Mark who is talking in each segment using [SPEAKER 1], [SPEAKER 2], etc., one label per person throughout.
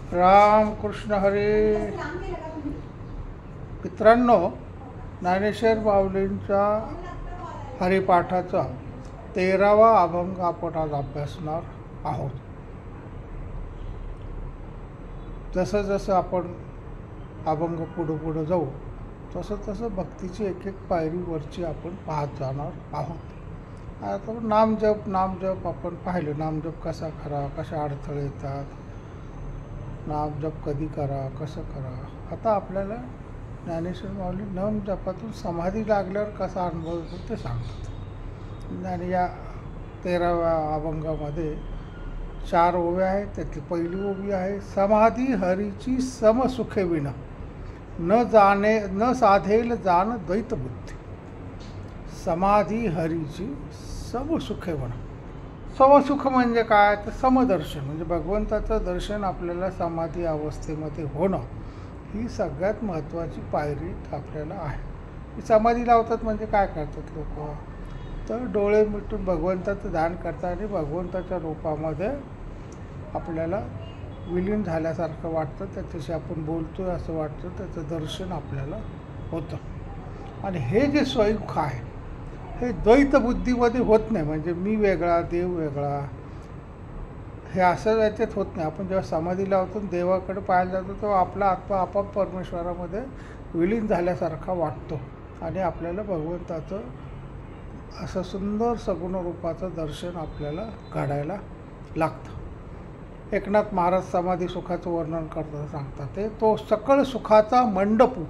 [SPEAKER 1] राम कृष्ण हरी. मित्रांनो, ज्ञानेश्वर माऊलींच्या हरिपाठाचा 13वा अभंग आपण आज अभ्यासणार आहोत. जसं जसं आपण अभंग पुढं जाऊ तसं तसं भक्तीची एक एक पायरी वरची आपण पाहत जाणार आहोत. आता नामजप आपण पाहिलं. नामजप कसा करा, कशा अडथळे येतात, नामजप कधी करा, कसं करा. आता आपल्याला ज्ञानेश्वर माऊली नामजपातून समाधी लागल्यावर कसा अनुभव येतो ते सांगतात. आणि या 13व्या अभंगामध्ये 4 ओव्या आहेत. त्यातली पहिली ओवी आहे, समाधी हरीची समसुखे विना न साधेल जाण द्वैत बुद्धी. समाधी हरीची समसुखे विना. समसुख म्हणजे काय, तर समदर्शन म्हणजे भगवंताचं दर्शन आपल्याला समाधी अवस्थेमध्ये होणं ही सगळ्यात महत्त्वाची पायरी आपल्याला आहे. समाधी लावतात म्हणजे काय करतात लोक, तर डोळे मिटून भगवंताचं ध्यान करतात आणि भगवंताच्या रूपामध्ये आपल्याला विलीन झाल्यासारखं वाटतं. त्याच्याशी आपण बोलतो आहे असं वाटतं. त्याचं दर्शन आपल्याला होतं. आणि हे जे स्वयुख आहे हे द्वैत बुद्धीमध्ये होत नाही. म्हणजे मी वेगळा, देव वेगळा, हे असं याच्यात होत नाही. आपण जेव्हा समाधी लावतो देवाकडे पाहायला जातो तेव्हा आपला आत्मा आपोआप परमेश्वरामध्ये विलीन झाल्यासारखा वाटतो आणि आपल्याला भगवंताचं असं सुंदर सगुण रूपाचं दर्शन आपल्याला घडायला लागतं. एकनाथ महाराज समाधी सुखाचं वर्णन करताना सांगतात ते, तो सकळ सुखाचा मंडपू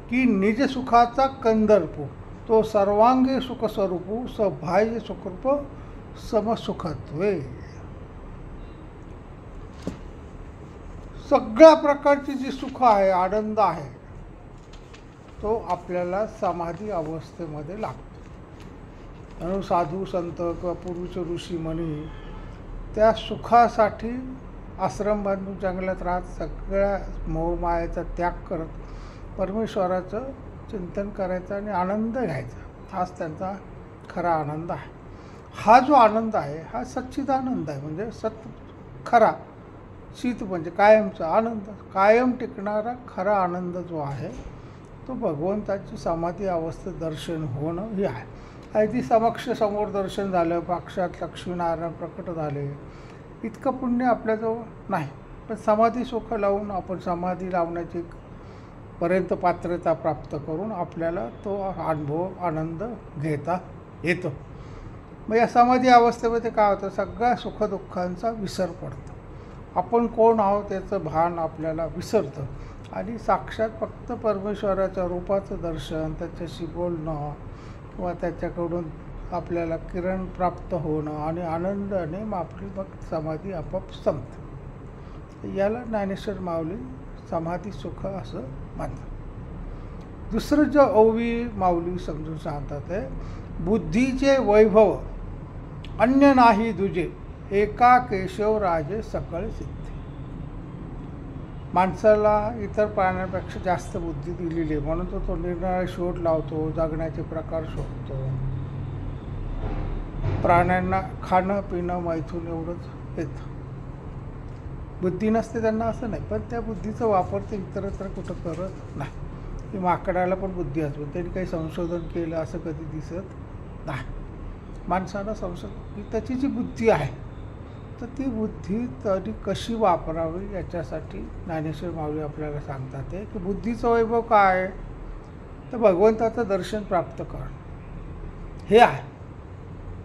[SPEAKER 1] की निज सुखाचा कंदर्पू, तो सर्वांगी सुखस्वरूपू सबाह्य सुखरूप समसुखत्वे. सगळ्या प्रकारची जी सुख आहे, आनंद आहे, तो आपल्याला समाधी अवस्थेमध्ये लागतो. म्हणून साधू संत किंवा पूर्वीचे ऋषी मुनी त्या सुखासाठी आश्रम बांधून जंगलात राहत सगळ्या मोहमायेचा त्याग करत परमेश्वराचं चिंतन करायचं आणि आनंद घ्यायचा. हाच त्यांचा खरा आनंद आहे. हा जो आनंद आहे हा सच्चिदानंद आहे. म्हणजे खरा चित म्हणजे कायमचा आनंद, कायम टिकणारा खरा आनंद जो आहे तो भगवंताची समाधी अवस्थेत दर्शन होणं ही आहे. अगदी समोर दर्शन झालं, साक्षात लक्ष्मीनारायण प्रकट झाले, इतकं पुण्य आपल्याजवळ नाही. पण समाधी सुख लावून आपण समाधी लावण्याची पर्यंत पात्रता प्राप्त करून आपल्याला तो अनुभव आनंद घेता येतो. मग या समाधी अवस्थेमध्ये काय होतं, सगळ्या सुखदुःखांचा विसर पडतो. आपण कोण आहोत याचं भान आपल्याला विसरतं आणि साक्षात फक्त परमेश्वराच्या रूपाचं दर्शन, त्याच्याशी बोलणं किंवा त्याच्याकडून आपल्याला किरण प्राप्त होणं आणि आनंदाने आपली मग समाधी आपोआप संपते. याला ज्ञानेश्वर माऊली समाधी सुख असं मानतात. दुसरं जे ओवी माऊली समजून सांगतात आहे, बुद्धीचे वैभव अन्य नाही दुजे, एका केशवराजे सकळ सिद्धी. माणसाला इतर प्राण्यांपेक्षा जास्त बुद्धी दिलेली आहे म्हणून तो निरनिराळे शोध लावतो, जगण्याचे प्रकार शोधतो. प्राण्यांना खाणं पिणं मैथून एवढंच येतं. बुद्धी नसते त्यांना असं नाही, पण त्या बुद्धीचा वापर ते इतरत्र कुठं करत नाही. की माकडाला पण बुद्धी असतो, त्यांनी काही संशोधन केलं असं कधी दिसत नाही. माणसाला की त्याची जी बुद्धी आहे तर ती बुद्धी तरी कशी वापरावी याच्यासाठी ज्ञानेश्वर माऊली आपल्याला सांगतात आहे की बुद्धीचं वैभव काय आहे, तर भगवंताचं दर्शन प्राप्त करणं हे आहे.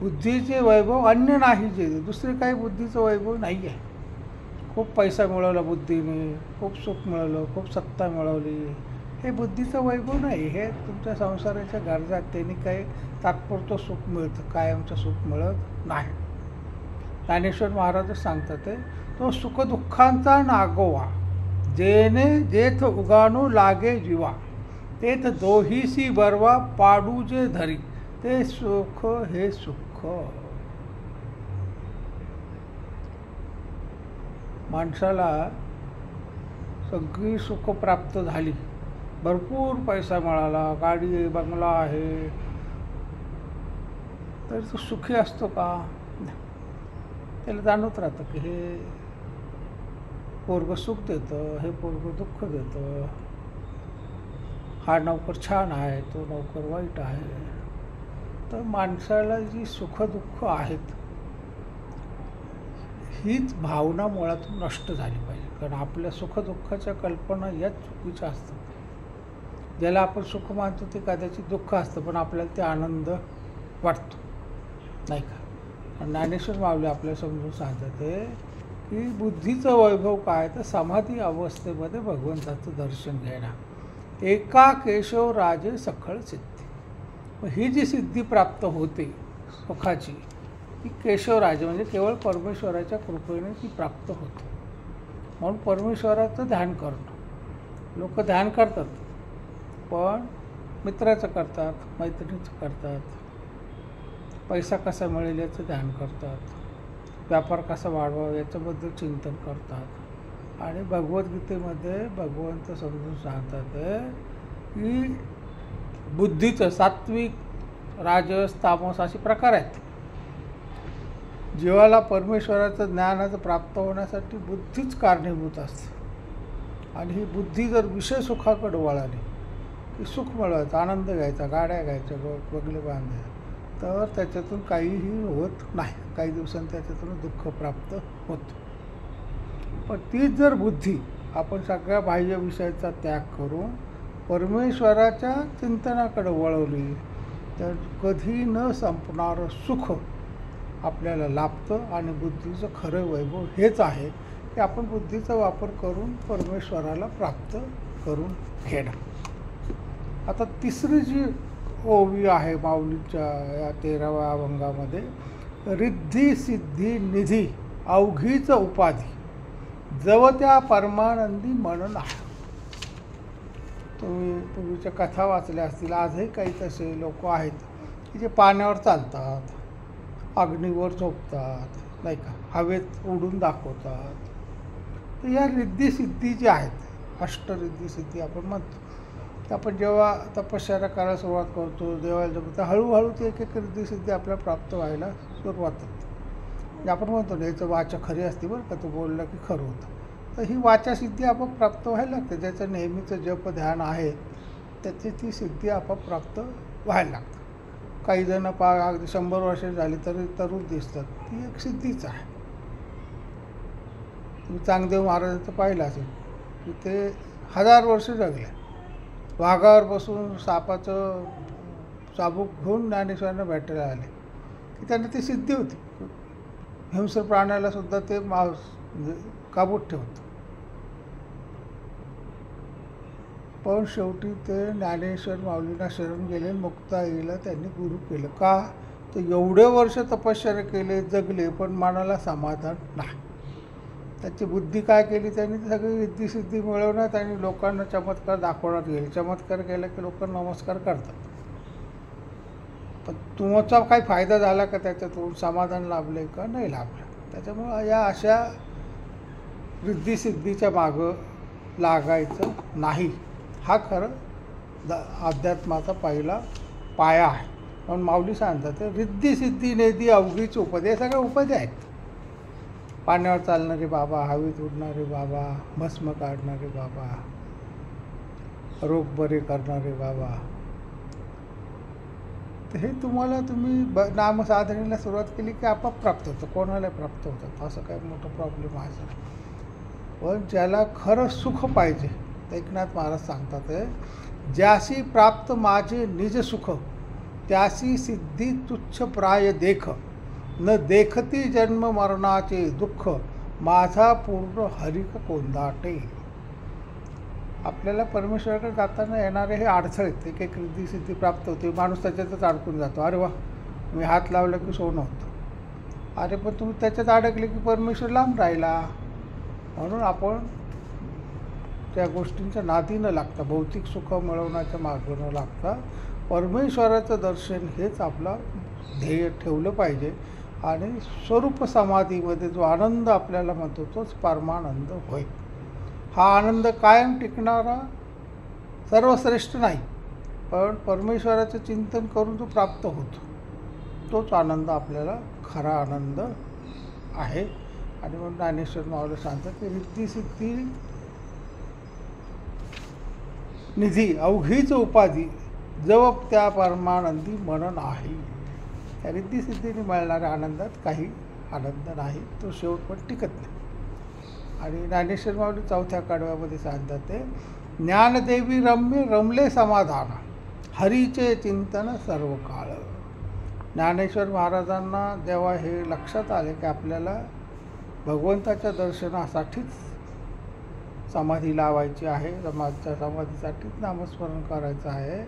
[SPEAKER 1] बुद्धीचे वैभव अन्य नाही, जे दुसरे काही बुद्धीचं वैभव नाही आहे. खूप पैसा मिळवला बुद्धीने, खूप सुख मिळवलं, खूप सत्ता मिळवली, हे बुद्धीचं वैभव नाही. हे तुमच्या संसाराच्या गरजा, त्यांनी काही तात्पुरतं सुख मिळतं, कायमचं सुख मिळत नाही. ज्ञानेश्वर महाराजच सांगतात आहे, तो सुखदुःखांचा नागोवा जेने जेथ उगानो लागे जीवा, तेथ दोहीसी बरवा पाडू जे धरी, ते सुख हे सुख. माणसाला सगळी सुख प्राप्त झाली, भरपूर पैसा मिळाला, गाडी बंगला आहे, तर तो सुखी असतो का? त्याला जाणवत राहतं की हे पोरगं सुख देतं, हे पोरगं दुःख देतं, हा नौकर छान आहे, तो नौकर वाईट आहे. तर माणसाला जी सुखदुःख आहेत हीच भावना मुळातून नष्ट झाली पाहिजे. कारण आपल्या सुखदुःखाच्या कल्पना याच चुकीच्या असतात. ज्याला आपण सुख मानतो ते कदाचित दुःख असतं, पण आपल्याला ते आनंद वाटतो, नाही का? ज्ञानेश्वर माऊली आपल्याला समजून सांगतात की बुद्धीचं वैभव काय, तर समाधी अवस्थेमध्ये भगवंताचं दर्शन घेणं. एका केशव राजे सखळ सिद्धी. ही जी सिद्धी प्राप्त होते सुखाची, ती केशवराजे म्हणजे केवळ परमेश्वराच्या कृपेने ती प्राप्त होते. म्हणून परमेश्वराचं ध्यान करणं. लोक ध्यान करतात, पण मित्राचं करतात, मैत्रिणीचं करतात, पैसा कसा मिळेल याचं ध्यान करतात, व्यापार कसा वाढवावा याच्याबद्दल चिंतन करतात. आणि भगवद्गीतेमध्ये भगवंत समजून सांगतात की बुद्धीचं सात्विक, राजस, तामस असे प्रकार आहेत. जीवाला परमेश्वराचं ज्ञानाचं प्राप्त होण्यासाठी बुद्धीच कारणीभूत असते. आणि ही बुद्धी जर विषय सुखाकडे वळाली की सुख मिळवायचं, आनंद घ्यायचा, गाड्या घ्यायच्या, बंगले बांधायचे, तर त्याच्यातून काहीही होत नाही. काही दिवसांनी त्याच्यातून दुःख प्राप्त होतं. पण तीच जर बुद्धी आपण सगळ्या बाह्य विषयाचा त्याग करून परमेश्वराच्या चिंतनाकडे वळवली तर कधी न संपणारं सुख आपल्याला लाभतं. आणि बुद्धीचं खरं वैभव हेच आहे की आपण बुद्धीचा वापर करून परमेश्वराला प्राप्त करून घेणं. आता तिसरी जी ओवी आहे माऊलीच्या या 13व्या अभंगामध्ये, रिद्धी सिद्धी निधी अवघीच उपाधी जव त्या परमानंदी मन नाही. तुम्ही पूर्वीच्या कथा वाचल्या असतील. आजही काही तसे लोक आहेत की जे पाण्यावर चालतात, अग्नीवर झोपतात, नाही का, हवेत उडून दाखवतात. तर या रिद्धी ज्या आहेत, अष्टरिद्धी सिद्धी आपण म्हणतो, तर आपण जेव्हा तपश्चर्या करायला सुरुवात करतो, देवाला जपतो, हळूहळू ते एक एक रिद्धी सिद्धी आपल्याला प्राप्त व्हायला सुरुवात होते. म्हणजे आपण म्हणतो ना, याचं वाचा खरी असते बरं का, तो बोलला की खरं होतं. तर ही वाचासिद्धी आपोआप प्राप्त व्हायला लागते. ज्याचं नेहमीचं जप ध्यान आहे त्याची ती सिद्धी आपोआप प्राप्त व्हायला लागते. काही जण अगदी 100 वर्षे झाली तरी तरुण दिसतात, ती एक सिद्धीच आहे. तुम्ही चांगदेव महाराजांचं पाहिलं असेल की ते 1000 वर्ष जगले. वाघावर बसून सापाचं चाबूक घेऊन ज्ञानेश्वरांना भेटायला आले की त्यांना ती सिद्धी होती. हिंस्र प्राण्याला सुद्धा ते म्हणजे काबूत ठेवतं. पण शेवटी ते ज्ञानेश्वर माऊलींना शरण गेले, मुक्ताईला त्यांनी गुरु केलं. का? तर एवढे वर्ष तपश्चर्या केले, जगले, पण मनाला समाधान नाही. त्याची बुद्धी काय केली त्यांनी, सगळी रिद्धी मिळवण्यात आणि लोकांना चमत्कार दाखवण्यात गेले. चमत्कार केला की लोक नमस्कार करतात, पण तुमचा काही फायदा झाला का, त्याच्यातून समाधान लाभले का, नाही लाभलं. त्याच्यामुळं या अशा रिद्धी सिद्धीच्या मागं लागायचं नाही. हा खरं अध्यात्माचा पहिला पाया आहे. म्हणून माऊली सांगतात रिद्धी सिद्धी नेदी अवघीच उपाधी. हे सगळे उपाधी आहेत. पाण्यावर चालणारे बाबा, हवेत उडणारे बाबा, भस्म काढणारे बाबा, रोग बरे करणारे बाबा. तर हे तुम्ही नामसाधनेला सुरुवात केली की आपोआप प्राप्त होतं. कोणाला प्राप्त होतात, असं काही मोठं प्रॉब्लेम आहे सर. पण ज्याला खरं सुख पाहिजे, एकनाथ महाराज सांगतात ज्यासी प्राप्त माझे निज सुख त्यासी सिद्धी तुच्छ प्राय देख न देखती जन्म मरणाचे दुःख माझा पूर्ण हरिक कोंदाटे. आपल्याला परमेश्वराकडे जाताना येणारे हे अडथळे, एक एक रिद्धी सिद्धी प्राप्त होते, माणूस त्याच्यातच अडकून जातो. अरे वा, मी हात लावला की सोनं होतं. अरे पण तुम्ही त्याच्यात अडकले की परमेश्वर लांब राहिला. म्हणून आपण त्या गोष्टींच्या नादी न लागता, भौतिक सुख मिळवण्याच्या मार्ग न लागता परमेश्वराचं दर्शन हेच आपला ध्येय ठेवलं पाहिजे. आणि स्वरूप समाधीमध्ये जो आनंद आपल्याला म्हणतो तोच परमानंद होय. हा आनंद कायम टिकणारा सर्वश्रेष्ठ नाही, पण परमेश्वराचं चिंतन करून जो प्राप्त होतो तोच आनंद आपल्याला खरा आनंद आहे. आणि मग ज्ञानेश्वर माऊली सांगतात की रिद्धी सिद्धी निधी अवघीच उपाधी जवप त्या परमानंदी मन नाही. त्या रिद्धी सिद्धीने मिळणाऱ्या आनंदात काही आनंद नाही, तो शेवट पण टिकत नाही. आणि ज्ञानेश्वर माऊली चौथ्या कडव्यामध्ये सांगतात ते ज्ञानदेवी रम्य रमले समाधान हरीचे चिंतन सर्व काळ. ज्ञानेश्वर महाराजांना जेव्हा हे लक्षात आले की आपल्याला भगवंताच्या दर्शनासाठीच समाधी लावायची आहे, समाधीसाठीच नामस्मरण करायचं आहे,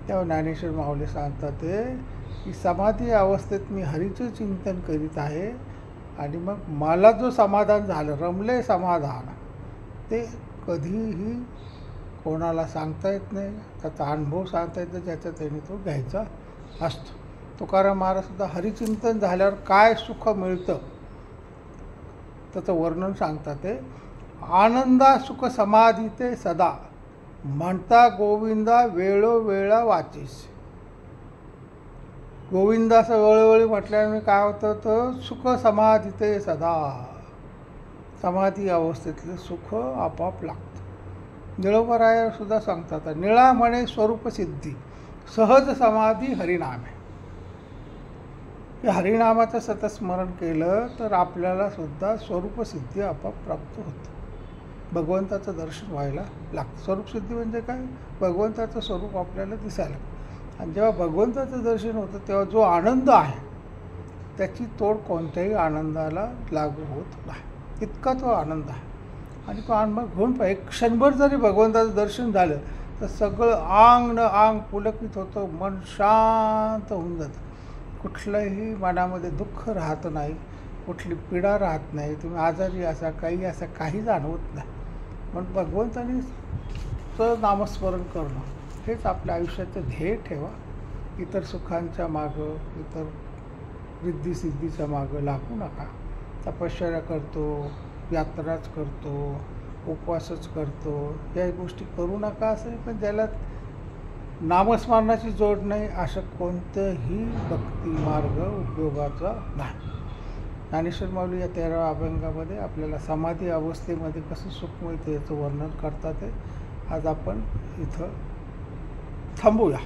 [SPEAKER 1] तेव्हा ज्ञानेश्वर माऊली सांगतात ते की समाधी अवस्थेत मी हरीचं चिंतन करीत आहे आणि मग मला जो समाधान झालं, रमले समाधान, ते कधीही कोणाला सांगता येत नाही. त्याचा अनुभव सांगता येतो ज्याचा त्याने तो घ्यायचा असतो. तुकाराम महाराजसुद्धा हरिचिंतन झाल्यावर काय सुख मिळतं त्याचं वर्णन सांगतात ते आनंदा सुख समाधीते सदा म्हणता गोविंदा वेळोवेळा वाचीस. गोविंदाचं वेळोवेळी म्हटल्याने काय होतं तर सुख समाधीते सदा, समाधी अवस्थेतले सुख आपोआप लागतं. निळोबरायसुद्धा सांगतात निळा म्हणे स्वरूपसिद्धी सहज समाधी हरिनामे. हरिनामाचं सतत स्मरण केलं तर आपल्याला सुद्धा स्वरूपसिद्धी आपोआप प्राप्त होतं, भगवंताचं दर्शन व्हायला लागतं. स्वरूपसिद्धी म्हणजे काय, भगवंताचं स्वरूप आपल्याला दिसायला लागतं. आणि जेव्हा भगवंताचं दर्शन होतं तेव्हा जो आनंद आहे त्याची तोड कोणत्याही आनंदाला लागू होत नाही, इतका तो आनंद आहे. आणि तो आनंद घेऊन एक क्षणभर जरी भगवंताचं दर्शन झालं तर सगळं आंग न आंग पुलकित होतं, मन शांत होऊन जातं. कुठलंही मनामध्ये दुःख राहत नाही, कुठली पीडा राहत नाही, तुम्ही आजारी असा काही असा काही जाणवत नाही. म्हणून भगवंतानीचं नामस्मरण करणं हेच आपल्या आयुष्याचं ध्येय ठेवा. इतर सुखांच्या मागं, इतर रिद्धी-सिद्धीच्या मागं लागू नका. तपश्चर्या करतो, यात्राच करतो, उपवासच करतो, या गोष्टी करू नका असं नाही. पण ज्याला नामस्मरणाची जोड नाही अशा कोणतंही भक्ती मार्ग उपयोगाचा नाही. ज्ञानेश्वर माऊली या 13व्या अभंगामध्ये आपल्याला समाधी अवस्थेमध्ये कसं सुख मिळतं याचं वर्णन करतात. ते आज आपण इथं थांबूया.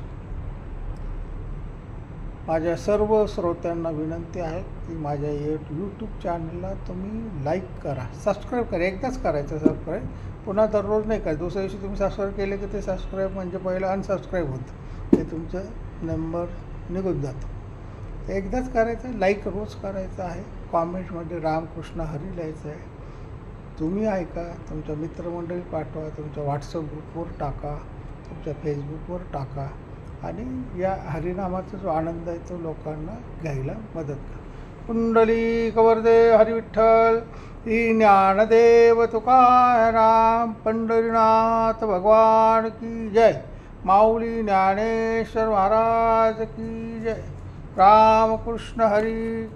[SPEAKER 1] माझ्या सर्व श्रोत्यांना विनंती आहे की माझ्या यूट्यूब चॅनलला तुम्ही लाईक करा, सबस्क्राईब करा. एकदाच करायचं सबस्क्राईब, पुन्हा दररोज नाही करायचं. दुसऱ्या दिवशी तुम्ही सबस्क्राईब केले की ते सबस्क्राईब म्हणजे पहिलं अनसबस्क्राईब होतं, ते तुमचं नंबर निघून जातो. एकदाच करायचं, लाईक रोज करायचं आहे. कॉमेंटमध्ये रामकृष्ण हरी लिहायचं आहे. तुम्ही ऐका, तुमच्या मित्रमंडळी पाठवा, तुमच्या व्हॉट्सअप ग्रुपवर टाका, तुमच्या फेसबुकवर टाका आणि या हरिनामाचा जो आनंद आहे तो लोकांना घ्यायला मदत करा. कुंडली कवरदे हरी विठ्ठल, ही ज्ञानदेव तुकाराम, पंढरीनाथ भगवान की जय. माऊली ज्ञानेश्वर महाराज की जय. रामकृष्ण हरी.